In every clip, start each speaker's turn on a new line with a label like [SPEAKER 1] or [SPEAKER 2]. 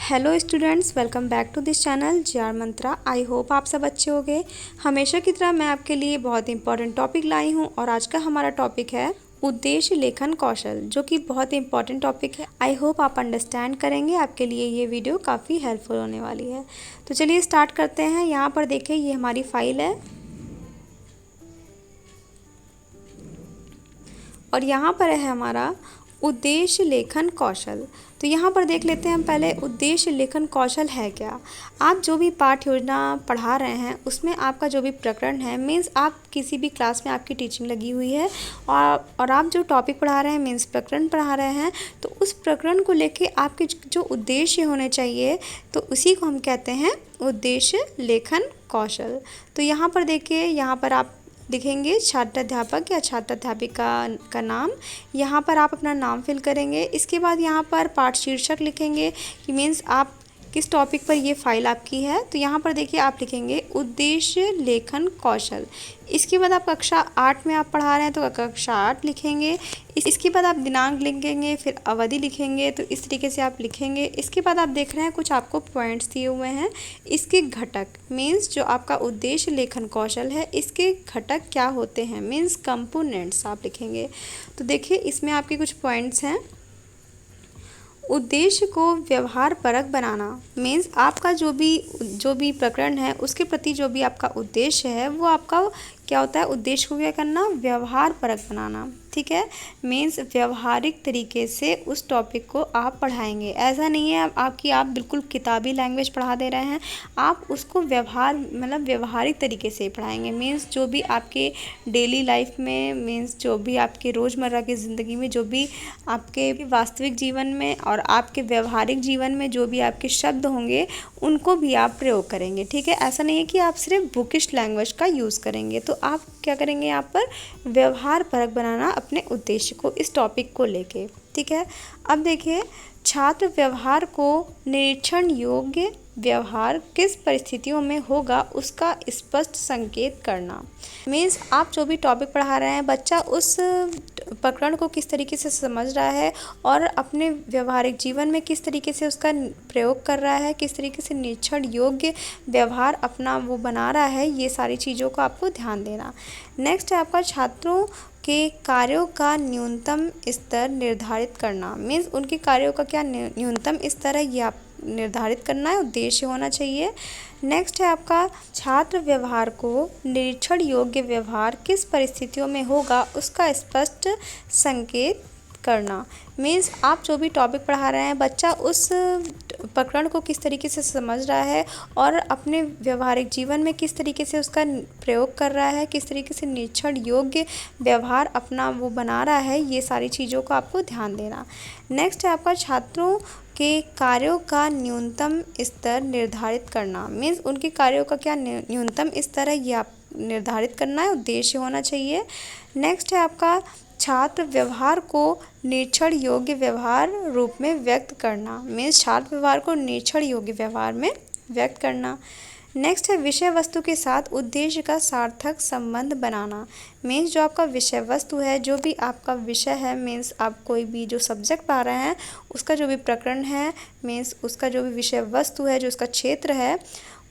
[SPEAKER 1] Hello students, welcome back to this channel J R. Mantra. I hope आप सब अच्छे होंगे। हमेशा की तरह मैं आपके लिए बहुत इंपॉर्टेंट टॉपिक लाई हूँ और आज का हमारा टॉपिक है उद्देश्य लेखन कौशल, जो कि बहुत इंपॉर्टेंट टॉपिक है। आई होप आप अंडरस्टैंड करेंगे, आपके लिए ये वीडियो काफ़ी हेल्पफुल होने वाली है। तो चलिए स्टार्ट करते हैं। यहाँ पर देखिए, ये हमारी फाइल है और यहाँ पर है हमारा उद्देश्य लेखन कौशल। तो यहाँ पर देख लेते हैं हम पहले उद्देश्य लेखन कौशल है क्या। आप जो भी पाठ योजना पढ़ा रहे हैं उसमें आपका जो भी प्रकरण है, मीन्स आप किसी भी क्लास में आपकी टीचिंग लगी हुई है और आप जो टॉपिक पढ़ा रहे हैं, मीन्स प्रकरण पढ़ा रहे हैं, तो उस प्रकरण को लेके आपके जो उद्देश्य होने चाहिए, तो उसी को हम कहते हैं उद्देश्य लेखन कौशल। तो यहाँ पर देखिए, यहाँ पर आप लिखेंगे छात्र अध्यापक या छात्र अध्यापिका का नाम। यहाँ पर आप अपना नाम फिल करेंगे। इसके बाद यहाँ पर पाठ शीर्षक लिखेंगे कि मीन्स आप किस टॉपिक पर ये फाइल आपकी है। तो यहाँ पर देखिए, आप लिखेंगे उद्देश्य लेखन कौशल। इसके बाद आप कक्षा 8 में आप पढ़ा रहे हैं तो कक्षा 8 लिखेंगे। इसके बाद आप दिनांक लिखेंगे, फिर अवधि लिखेंगे। तो इस तरीके से आप लिखेंगे। इसके बाद आप देख रहे हैं कुछ आपको पॉइंट्स दिए हुए हैं। इसके घटक मीन्स जो आपका उद्देश्य लेखन कौशल है, इसके घटक क्या होते हैं, मीन्स कंपोनेंट्स आप लिखेंगे। तो देखिए, इसमें आपके कुछ पॉइंट्स हैं। उद्देश्य को व्यवहार परक बनाना मीन्स आपका जो भी प्रकरण है उसके प्रति जो भी आपका उद्देश्य है वो आपका क्या होता है, उद्देश्य को क्या करना, व्यवहार परक बनाना। ठीक है, मीन्स व्यवहारिक तरीके से उस टॉपिक को आप पढ़ाएंगे। ऐसा नहीं है आप बिल्कुल किताबी लैंग्वेज पढ़ा दे रहे हैं, आप उसको व्यवहारिक तरीके से पढ़ाएंगे। मीन्स जो भी आपके डेली लाइफ में, मीन्स जो भी आपके रोज़मर्रा की ज़िंदगी में, जो भी आपके वास्तविक जीवन में और आपके व्यवहारिक जीवन में जो भी आपके शब्द होंगे उनको भी आप प्रयोग करेंगे। ठीक है, ऐसा नहीं है कि आप सिर्फ बुकिश लैंग्वेज का यूज़ करेंगे। तो आप क्या करेंगे, यहाँ पर व्यवहार परक बनाना अपने उद्देश्य को इस टॉपिक को लेके। ठीक है, अब देखिए, छात्र व्यवहार को निरीक्षण योग्य व्यवहार किस परिस्थितियों में होगा उसका स्पष्ट संकेत करना। मीन्स आप जो भी टॉपिक पढ़ा रहे हैं, बच्चा उस प्रकरण को किस तरीके से समझ रहा है और अपने व्यवहारिक जीवन में किस तरीके से उसका प्रयोग कर रहा है, किस तरीके से निरीक्षण योग्य व्यवहार अपना वो बना रहा है, ये सारी चीज़ों को आपको ध्यान देना। नेक्स्ट है आपका छात्रों के कार्यों का न्यूनतम स्तर निर्धारित करना। मीन्स उनके कार्यों का क्या न्यूनतम स्तर है, ये आप निर्धारित करना है, उद्देश्य होना चाहिए। नेक्स्ट है आपका छात्र व्यवहार को निरीक्षण योग्य व्यवहार किस परिस्थितियों में होगा उसका स्पष्ट संकेत करना। मीन्स आप जो भी टॉपिक पढ़ा रहे हैं, बच्चा उस प्रकरण को किस तरीके से समझ रहा है और अपने व्यवहारिक जीवन में किस तरीके से उसका प्रयोग कर रहा है, किस तरीके से निरीक्षण योग्य व्यवहार अपना वो बना रहा है, ये सारी चीज़ों को आपको ध्यान देना। नेक्स्ट है आपका छात्रों के कार्यों का न्यूनतम स्तर निर्धारित करना। मीन्स उनके कार्यों का क्या न्यूनतम स्तर है, ये आप निर्धारित करना है, उद्देश्य होना चाहिए। नेक्स्ट है आपका छात्र व्यवहार को निरीक्षण योग्य व्यवहार रूप में व्यक्त करना। मीन्स छात्र व्यवहार को निरीक्षण योग्य व्यवहार में व्यक्त करना। नेक्स्ट है विषय वस्तु के साथ उद्देश्य का सार्थक संबंध बनाना। मीन्स जो आपका विषय वस्तु है, जो भी आपका विषय है, मीन्स आप कोई भी जो सब्जेक्ट पढ़ा रहे हैं उसका जो भी प्रकरण है, मीन्स उसका जो भी विषय वस्तु है, जो उसका क्षेत्र है,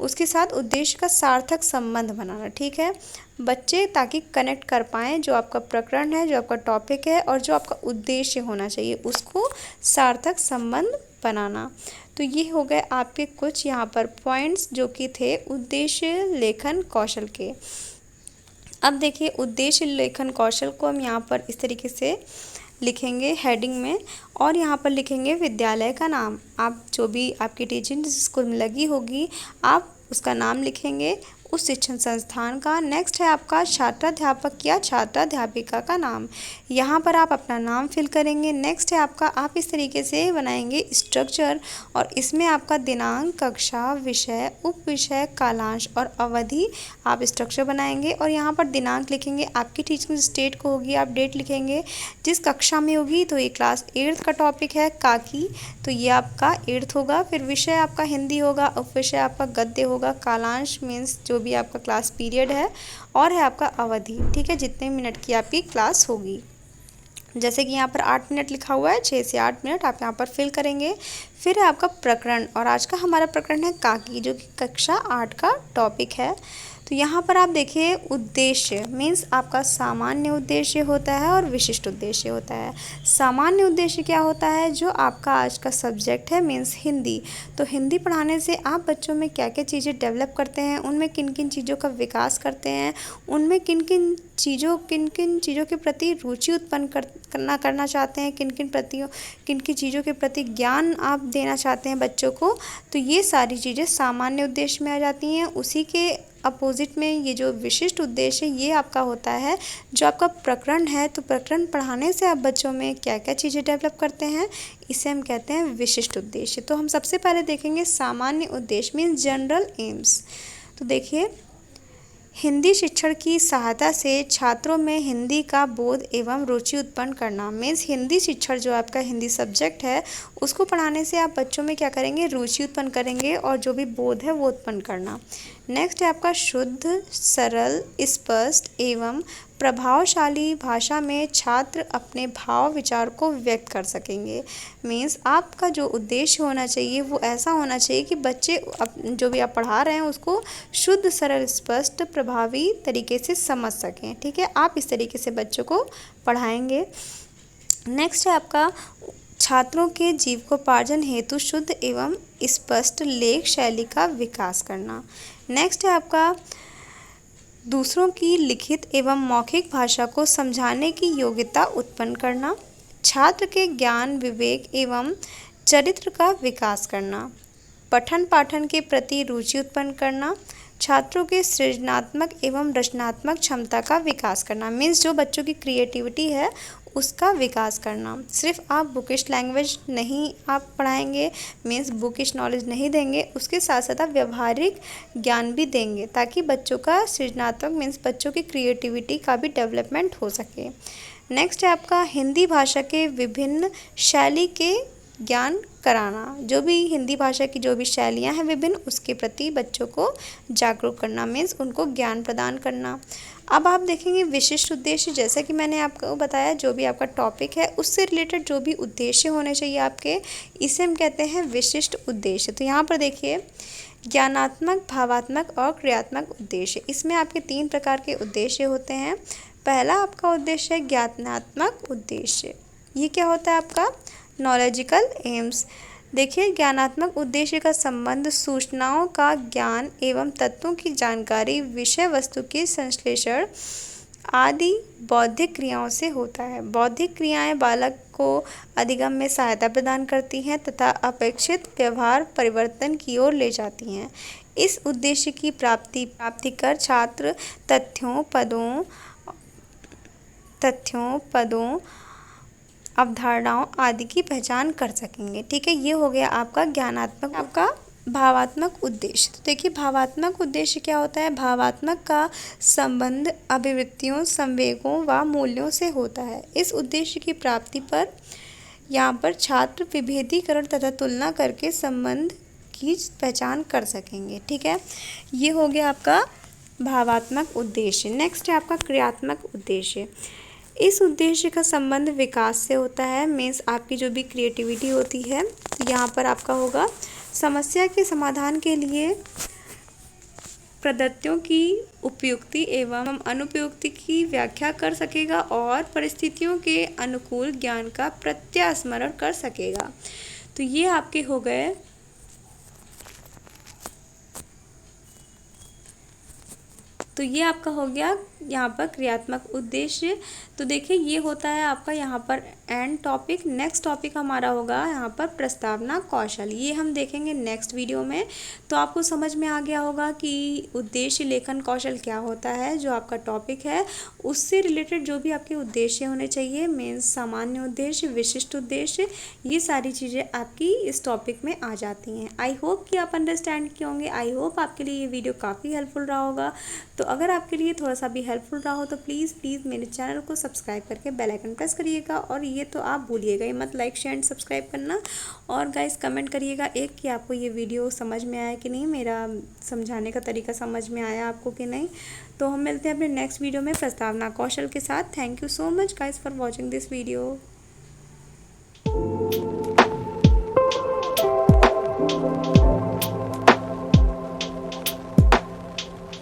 [SPEAKER 1] उसके साथ उद्देश्य का सार्थक संबंध बनाना। ठीक है, बच्चे ताकि कनेक्ट कर पाएँ जो आपका प्रकरण है, जो आपका टॉपिक है और जो आपका उद्देश्य होना चाहिए, उसको सार्थक संबंध बनाना। तो ये हो गए आपके कुछ यहाँ पर पॉइंट्स जो कि थे उद्देश्य लेखन कौशल के। अब देखिए, उद्देश्य लेखन कौशल को हम यहाँ पर इस तरीके से लिखेंगे हेडिंग में, और यहाँ पर लिखेंगे विद्यालय का नाम। आप जो भी आपकी टीचिंग जिस स्कूल में लगी होगी, आप उसका नाम लिखेंगे, उस शिक्षण संस्थान का। नेक्स्ट है आपका छात्राध्यापक या छात्राध्यापिका का नाम। यहाँ पर आप अपना नाम फिल करेंगे। नेक्स्ट है आपका, आप इस तरीके से बनाएंगे स्ट्रक्चर, और इसमें आपका दिनांक, कक्षा, विषय, उपविषय, कालांश और अवधि आप स्ट्रक्चर बनाएंगे। और यहाँ पर दिनांक लिखेंगे, आपकी टीचिंग स्टेट को होगी, आप डेट लिखेंगे, जिस कक्षा में होगी। तो ये क्लास 8th का टॉपिक है काकी, तो ये आपका 8th होगा। फिर विषय आपका हिंदी होगा, उपविषय आपका गद्य होगा, कालांश मीन्स जो भी आपका क्लास पीरियड है, और है आपका अवधि। ठीक है, जितने मिनट की आपकी क्लास होगी। जैसे कि यहाँ पर 8 मिनट लिखा हुआ है, 6 से 8 मिनट आप यहाँ पर फिल करेंगे। फिर है आपका प्रकरण, और आज का हमारा प्रकरण है काकी, जो कि कक्षा 8 का टॉपिक है। तो यहाँ पर आप देखिए उद्देश्य मीन्स आपका सामान्य उद्देश्य होता है और विशिष्ट उद्देश्य होता है। सामान्य उद्देश्य क्या होता है, जो आपका आज का सब्जेक्ट है मीन्स हिंदी। तो हिंदी पढ़ाने से आप बच्चों में क्या क्या चीज़ें डेवलप करते हैं, उनमें किन किन चीज़ों का विकास करते हैं, उनमें किन किन चीज़ों के प्रति रुचि उत्पन्न करना चाहते हैं, किन किन चीज़ों के प्रति ज्ञान आप देना चाहते हैं बच्चों को। तो ये सारी चीज़ें सामान्य उद्देश्य में आ जाती हैं। उसी के अपोजिट में ये जो विशिष्ट उद्देश्य ये आपका होता है, जो आपका प्रकरण है। तो प्रकरण पढ़ाने से आप बच्चों में क्या क्या चीज़ें डेवलप करते हैं, इसे हम कहते हैं विशिष्ट उद्देश्य। तो हम सबसे पहले देखेंगे सामान्य उद्देश्य मीन्स जनरल एम्स। तो देखिए, हिंदी शिक्षण की सहायता से छात्रों में हिंदी का बोध एवं रुचि उत्पन्न करना मीन्स हिंदी शिक्षण, जो आपका हिंदी सब्जेक्ट है उसको पढ़ाने से आप बच्चों में क्या करेंगे, रुचि उत्पन्न करेंगे और जो भी बोध है वो उत्पन्न करना। नेक्स्ट है आपका शुद्ध, सरल, स्पष्ट एवं प्रभावशाली भाषा में छात्र अपने भाव विचार को व्यक्त कर सकेंगे। मीन्स आपका जो उद्देश्य होना चाहिए वो ऐसा होना चाहिए कि बच्चे जो भी आप पढ़ा रहे हैं उसको शुद्ध, सरल, स्पष्ट, प्रभावी तरीके से समझ सकें। ठीक है, आप इस तरीके से बच्चों को पढ़ाएंगे। नेक्स्ट है आपका छात्रों के जीविकोपार्जन हेतु शुद्ध एवं स्पष्ट लेख शैली का विकास करना। नेक्स्ट है आपका दूसरों की लिखित एवं मौखिक भाषा को समझाने की योग्यता उत्पन्न करना। छात्र के ज्ञान, विवेक एवं चरित्र का विकास करना। पठन पाठन के प्रति रुचि उत्पन्न करना। छात्रों के सृजनात्मक एवं रचनात्मक क्षमता का विकास करना मीन्स जो बच्चों की क्रिएटिविटी है उसका विकास करना। सिर्फ आप बुकिश लैंग्वेज नहीं आप पढ़ाएंगे मीन्स बुकिश नॉलेज नहीं देंगे, उसके साथ साथ आप व्यवहारिक ज्ञान भी देंगे ताकि बच्चों का सृजनात्मक मीन्स बच्चों की क्रिएटिविटी का भी डेवलपमेंट हो सके। नेक्स्ट है आपका हिंदी भाषा के विभिन्न शैली के ज्ञान कराना। जो भी हिंदी भाषा की जो भी शैलियाँ हैं विभिन्न, उसके प्रति बच्चों को जागरूक करना मीन्स उनको ज्ञान प्रदान करना। अब आप देखेंगे विशिष्ट उद्देश्य, जैसा कि मैंने आपको बताया जो भी आपका टॉपिक है उससे रिलेटेड जो भी उद्देश्य होने चाहिए आपके, इसे हम कहते हैं विशिष्ट उद्देश्य। तो यहाँ पर देखिए ज्ञानात्मक, भावात्मक और क्रियात्मक उद्देश्य, इसमें आपके 3 प्रकार के उद्देश्य होते हैं। पहला आपका उद्देश्य है ज्ञानात्मक उद्देश्य। ये क्या होता है आपका, नॉलेजिकल एम्स। देखिए ज्ञानात्मक उद्देश्य का संबंध सूचनाओं का ज्ञान एवं तत्वों की जानकारी, विषय वस्तु के संश्लेषण आदि बौद्धिक क्रियाओं से होता है। बौद्धिक क्रियाएं बालक को अधिगम में सहायता प्रदान करती हैं तथा अपेक्षित व्यवहार परिवर्तन की ओर ले जाती हैं। इस उद्देश्य की प्राप्ति कर छात्र तथ्यों, पदों, अवधारणाओं आदि की पहचान कर सकेंगे। ठीक है, ये हो गया आपका ज्ञानात्मक। आपका भावात्मक उद्देश्य, तो देखिए भावात्मक उद्देश्य क्या होता है। भावात्मक का संबंध अभिवृत्तियों, संवेगों व मूल्यों से होता है। इस उद्देश्य की प्राप्ति पर यहाँ पर छात्र विभेदीकरण तथा तुलना करके संबंध की पहचान कर सकेंगे। ठीक है, ये हो गया आपका भावात्मक उद्देश्य। नेक्स्ट है आपका क्रियात्मक उद्देश्य। इस उद्देश्य का संबंध विकास से होता है मीन्स आपकी जो भी क्रिएटिविटी होती है यहाँ पर आपका होगा समस्या के समाधान के लिए पद्धतियों की उपयुक्ति एवं अनुपयुक्ति की व्याख्या कर सकेगा और परिस्थितियों के अनुकूल ज्ञान का प्रत्यास्मरण कर सकेगा। तो ये आपके हो गए तो ये आपका हो गया यहाँ पर क्रियात्मक उद्देश्य। तो देखिए ये होता है आपका यहाँ पर एंड टॉपिक। नेक्स्ट टॉपिक हमारा होगा यहाँ पर प्रस्तावना कौशल, ये हम देखेंगे नेक्स्ट वीडियो में। तो आपको समझ में आ गया होगा कि उद्देश्य लेखन कौशल क्या होता है, जो आपका टॉपिक है उससे रिलेटेड जो भी आपके उद्देश्य होने चाहिए मीन्स सामान्य उद्देश्य, विशिष्ट उद्देश्य, ये सारी चीज़ें आपकी इस टॉपिक में आ जाती हैं। आई होप कि आप अंडरस्टैंड किए होंगे। आई होप आपके लिए ये वीडियो काफ़ी हेल्पफुल रहा होगा। तो तो अगर आपके लिए थोड़ा सा भी हेल्पफुल रहा हो तो प्लीज़ मेरे चैनल को सब्सक्राइब करके बेल आइकन प्रेस करिएगा। और ये तो आप भूलिएगा ही मत, लाइक शेयर एंड सब्सक्राइब करना। और गाइस कमेंट करिएगा एक कि आपको ये वीडियो समझ में आया कि नहीं, मेरा समझाने का तरीका समझ में आया आपको कि नहीं। तो हम मिलते हैं अपने नेक्स्ट वीडियो में प्रस्तावना कौशल के साथ। Thank you so much guys for watching this video.